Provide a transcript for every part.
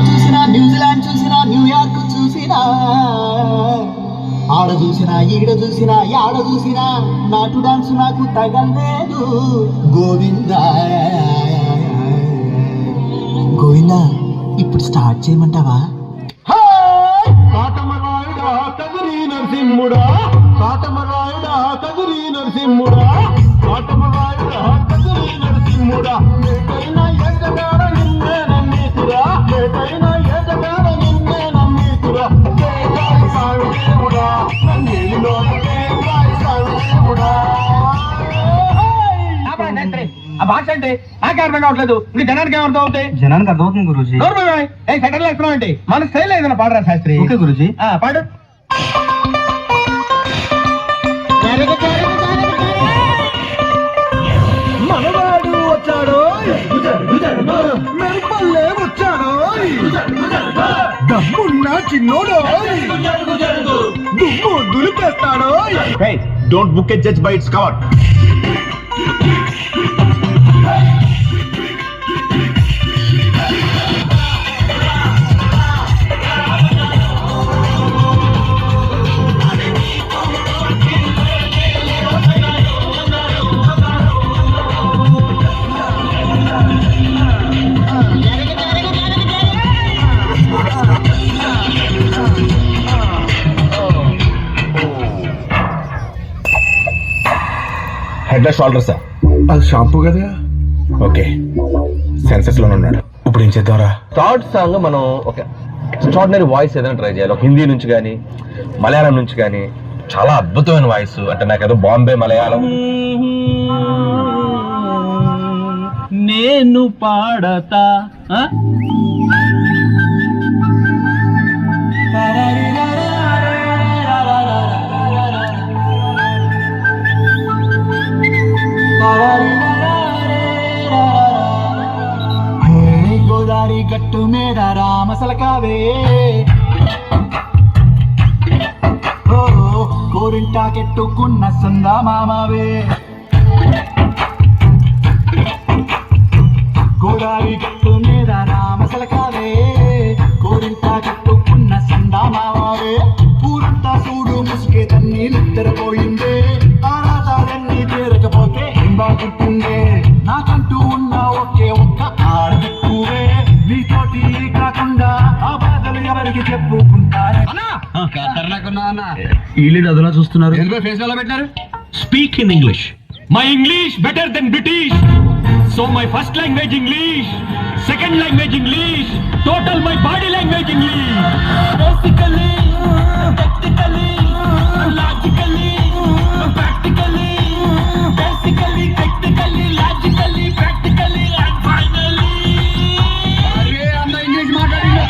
చూసినా న్యూజిలాండ్ చూసినా న్యూయార్క్ చూసినా ఆడ చూసినా ఈడ చూసినా యాడ చూసినా నాటు డాన్స్ నాకు తగలేదు గోవిందా గోవిందా ఇప్పుడు స్టార్ట్ చేయమంటావా? కాటమరాయుడా కదిరి నరసింహుడా కాటమరాయుడా కదిరి నరసింహుడా కాటమరాయుడా కదిరి నరసింహుడా ఏటైనా ఎదగాడ నిన్నే నమ్మేతురా ఏటైనా ఎదగాడ నిన్నే నమ్మేతురా జయకాయ సాయి దేవుడా నన్నేలిలో జయకాయ సాయి దేవుడా. ఆ భాష అంటే నాకే అర్థం కావట్లేదు. ఇది జనానికి ఏమర్థం అవుతాయి? జనానికి అర్థమవుతుంది గురూజీ. సెటిల్ వేస్తున్నావు అంటే మన స్టైల్ ఏదైనా పాడరా శాస్త్రి? ఓకే గురూజీ. పాడు. మనవాడు వచ్చాడో మెరుపల్లే వచ్చాడో దమ్మున్న చిన్నోడో దుమ్ము దులిపేస్తాడో. Don't book a judge by its cover. Head షోల్డర్సా? అది షాంపూ కదా. ఓకే, సెన్సెస్ లోనే ఉన్నాడు. ఇప్పుడు ఏం చేద్దాంరా? థర్డ్ సాంగ్ మనం ఒక ఎక్స్ట్రాడినరీ వాయిస్ ఏదైనా ట్రై చేయాలి. ఒక హిందీ నుంచి కానీ మలయాళం నుంచి కానీ చాలా అద్భుతమైన వాయిస్. అంటే నాకేదో బాంబే మలయాళం. నేను పాడతా గోదావరి గట్టు మీద రామసలకావే కోరింటా కెట్టుకున్న సందా మామావే గోదావరి గట్టు మీద రామసలకావే కోరింటా కెట్టుకున్న సందా మామావే ఊరంతా చూడు ముసుకే తన్ని నిద్రపోయిందే ఆరాటాలన్నీ తీరకపోతే ఏం బాగుంటుందే నాకంటూ ఉన్న ఒకే ఒక్క ఆడదిక్కువే నీతోటి కాకుండా ఆ బాధలు ఎవరికి చెప్పుకుంటారే. వీళ్ళు అదలా చూస్తున్నారు. ఫేస్ ఎలా పెట్టినారు? Speak in English. My English better than British. So my first language English, second language English, total my body language English. Basically, technically, logically, practically, basically, technically, logically, practically, and finally. అంత English మాట్లాడింది.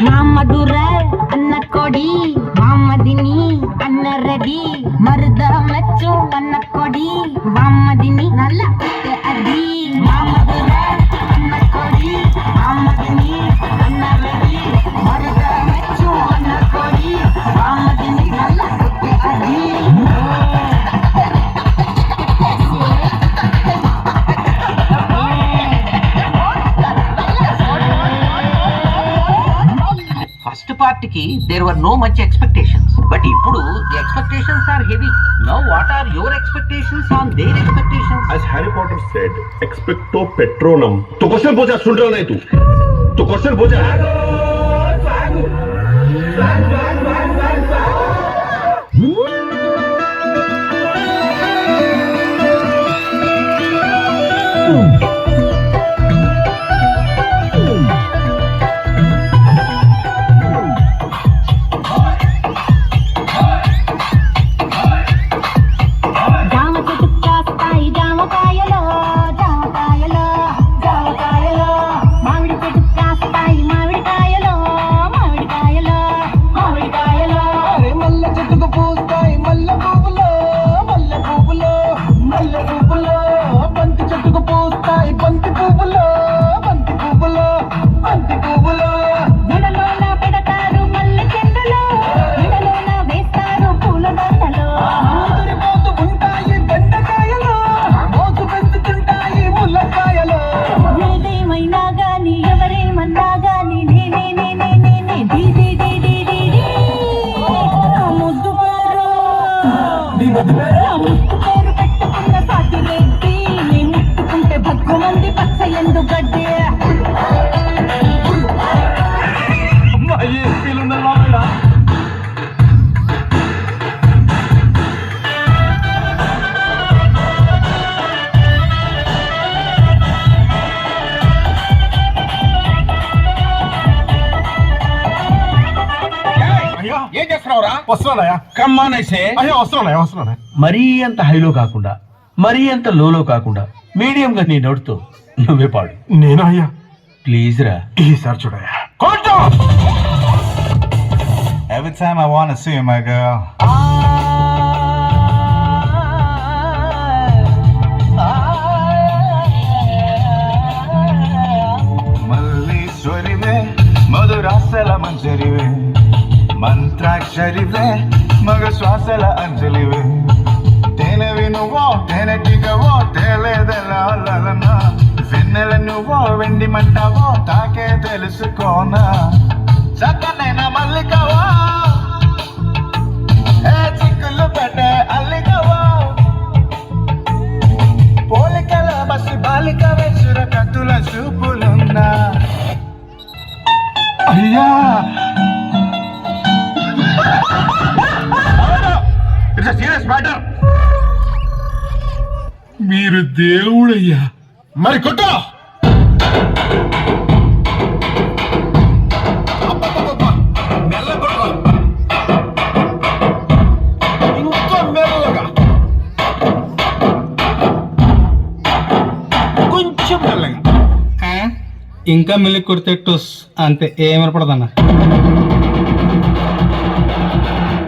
మామధురై అన్న కొడి మామదిని అన్న ready మరుద మెచ్చు అన్న కొడి మామదిని నల్ల అది మామధురై అన్న కొడి మామదిని అన్న రెడీ మరుద మెచ్చు అన్న కొడి మామదిని నల్ల అది. ఫస్ట్ పార్టీకి there were no much expectations, but ఇప్పుడు the expectations are heavy. Now what are your expectations on their expectations? As Harry Potter said, expecto patronum. तो क्वेश्चन पूछा, सुन रहा नहीं तू? तो क्वेश्चन पूछा. మామిడికాయలో వస్తున్నానయ్యా కమ్మాన్ అయితే అయ్యా వస్తున్నానయ్యా మరీ అంత హైలో కాకుండా మరీ అంత లోలో కాకుండా మీడియం గా నీ నోటితో నువ్వే పాడు. నేను అయ్యా ప్లీజ్ రా. ఈసారి చూడయ్యా. Every time I wanna see my girl. మల్లీశ్వరివే మధురాసల మంజరివే మంత్రాక్షరివే మగ శ్వాసల అంజలివే తేనెవి నువ్వో తేనెటిగవో తేలేదలా లలనా వెన్నెల నువ్వో వెండి మంటావో తాకే తెలుసుకోనా చక్కనైన మల్లికవా ఏ చిక్కులు పెట్టే అల్లికవా పోలికల బస్సు బాలిక వెసుర కత్తుల చూపులున్నా అయ్యా ఇట్స్ సీరియస్ మ్యాటర్. మీరు దేవుడయ్యా. మరి కొట్టో. ఇంకా మెల్లగా, కొంచెం మెల్లగా. ఇంకా మిల్లి కొడితే టోస్ అంతే, ఏమనపడదన్న.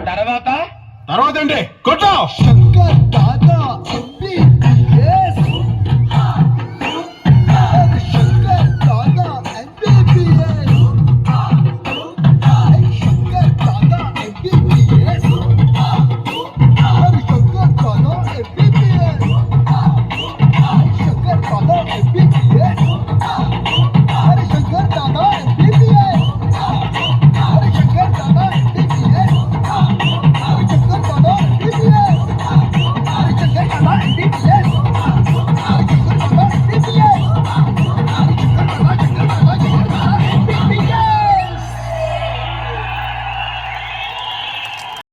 తర్వాత తర్వాత ఏంటి? కొట్టో. దాదా